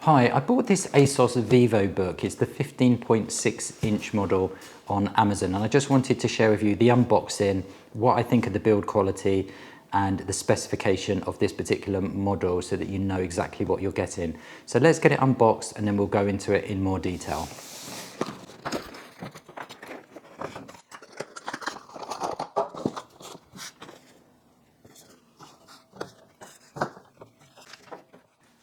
Hi, I bought this ASUS Vivobook. It's the 15.6-inch model on Amazon, and I just wanted to share with you the unboxing, what I think of the build quality and the specification of this particular model so that you know exactly what you're getting. So let's get it unboxed and then we'll go into it in more detail.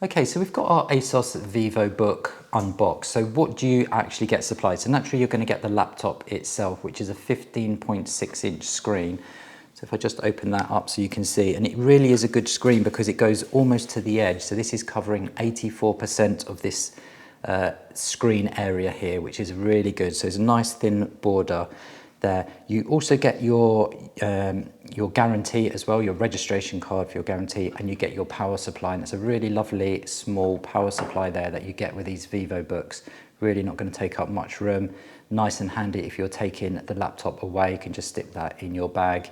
Okay, so we've got our ASUS Vivobook unboxed. So what do you actually get supplied? So naturally you're going to get the laptop itself, which is a 15.6-inch screen. So if I just open that up so you can see, and it really is a good screen because it goes almost to the edge. So this is covering 84% of this screen area here, which is really good. So it's a nice thin border there. You also get your guarantee as well, your registration card for your guarantee, and you get your power supply. And it's a really lovely small power supply there that you get with these Vivobooks. Really not going to take up much room. Nice and handy if you're taking the laptop away, you can just stick that in your bag.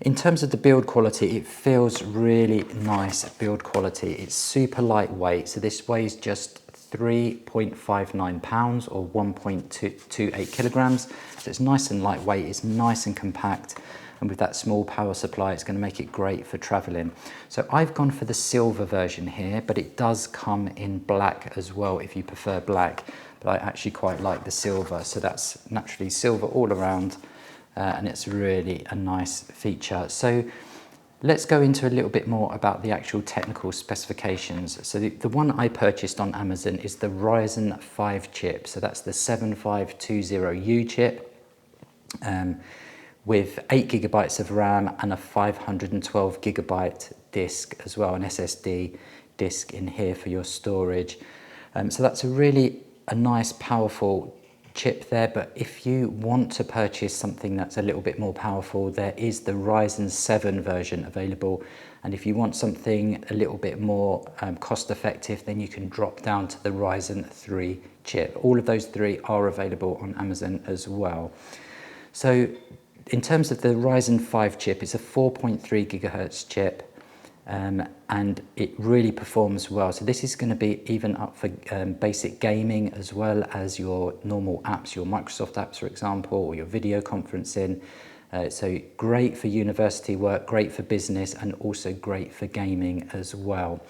In terms of the build quality, it feels really nice build quality. It's super lightweight, so this weighs just 3.59 pounds or 1.28 kilograms. So it's nice and lightweight, it's nice and compact, and with that small power supply, it's going to make it great for traveling. So I've gone for the silver version here, but it does come in black as well if you prefer black, but I actually quite like the silver. So that's naturally silver all around, and it's really a nice feature. So let's go into a little bit more about the actual technical specifications. So the one I purchased on Amazon is the Ryzen 5 chip. So that's the 7520U chip with 8 gigabytes of RAM and a 512 gigabyte disk as well, an SSD disk in here for your storage. So that's a nice powerful chip there, but if you want to purchase something that's a little bit more powerful, there is the Ryzen 7 version available, and if you want something a little bit more cost effective, then you can drop down to the Ryzen 3 chip. All of those three are available on Amazon as well. So in terms of the Ryzen 5 chip, it's a 4.3 gigahertz chip, and it really performs well. So this is going to be even up for basic gaming as well as your normal apps, your Microsoft apps, for example, or your video conferencing. So great for university work, great for business, and also great for gaming as well.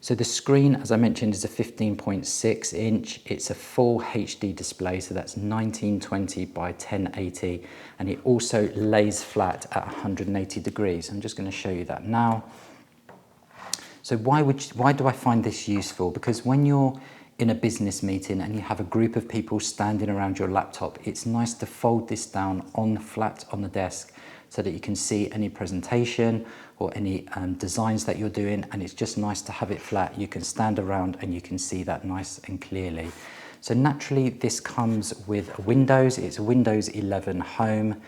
So the screen, as I mentioned, is a 15.6 inch. It's a full HD display, so that's 1920 by 1080, and it also lays flat at 180 degrees. I'm just going to show you that now. So why do I find this useful? Because when you're in a business meeting and you have a group of people standing around your laptop, it's nice to fold this down flat on the desk so that you can see any presentation or any designs that you're doing, and it's just nice to have it flat. You can stand around and you can see that nice and clearly. So naturally this comes with Windows. It's Windows 11 Home.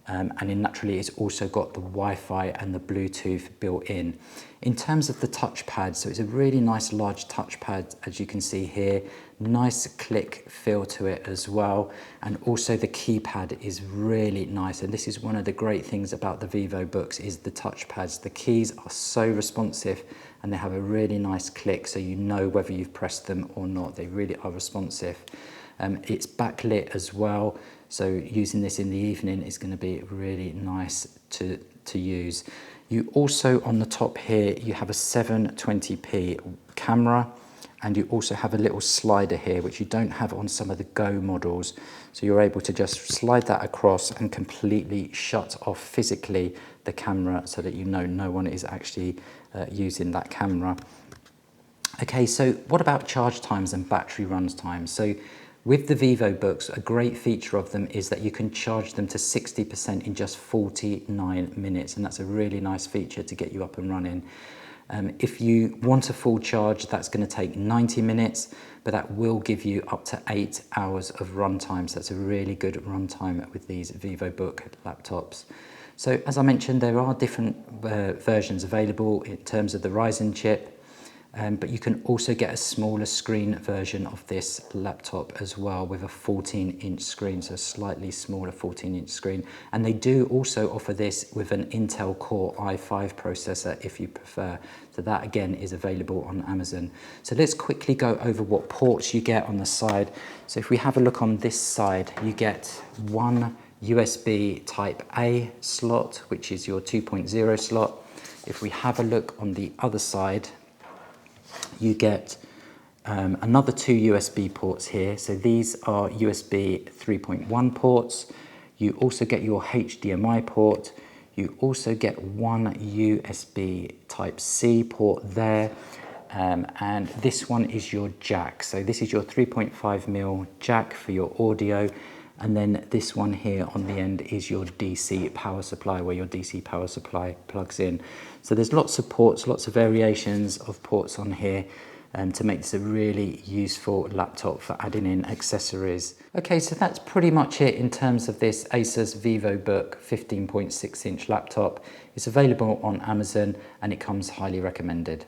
And then naturally it's also got the Wi-Fi and the Bluetooth built in. In terms of the touchpad, so it's a really nice large touchpad, as you can see here, nice click feel to it as well, and also the keypad is really nice, and this is one of the great things about the Vivobooks is the touchpads. The keys are so responsive and they have a really nice click, so you know whether you've pressed them or not. They really are responsive. It's backlit as well, so using this in the evening is going to be really nice to use. You also, on the top here, you have a 720p camera, and you also have a little slider here, which you don't have on some of the Go models. So you're able to just slide that across and completely shut off physically the camera so that you know no one is actually using that camera. Okay, so what about charge times and battery run times? So with the Vivobooks, a great feature of them is that you can charge them to 60% in just 49 minutes, and that's a really nice feature to get you up and running. If you want a full charge, that's going to take 90 minutes, but that will give you up to 8 hours of runtime. So that's a really good runtime with these Vivobook laptops. So as I mentioned, there are different versions available in terms of the Ryzen chip. But you can also get a smaller screen version of this laptop as well, with a 14-inch screen, so a slightly smaller 14-inch screen. And they do also offer this with an Intel Core i5 processor if you prefer. So that again is available on Amazon. So let's quickly go over what ports you get on the side. So if we have a look on this side, you get one USB Type A slot, which is your 2.0 slot. If we have a look on the other side, you get another two USB ports here. So these are USB 3.1 ports. You also get your HDMI port. You also get one USB Type-C port there. And this one is your jack. So this is your 3.5mm jack for your audio. And then this one here on the end is your DC power supply, where your DC power supply plugs in. So there's lots of ports, lots of variations of ports on here to make this a really useful laptop for adding in accessories. Okay, so that's pretty much it in terms of this ASUS Vivobook 15.6-inch laptop. It's available on Amazon and it comes highly recommended.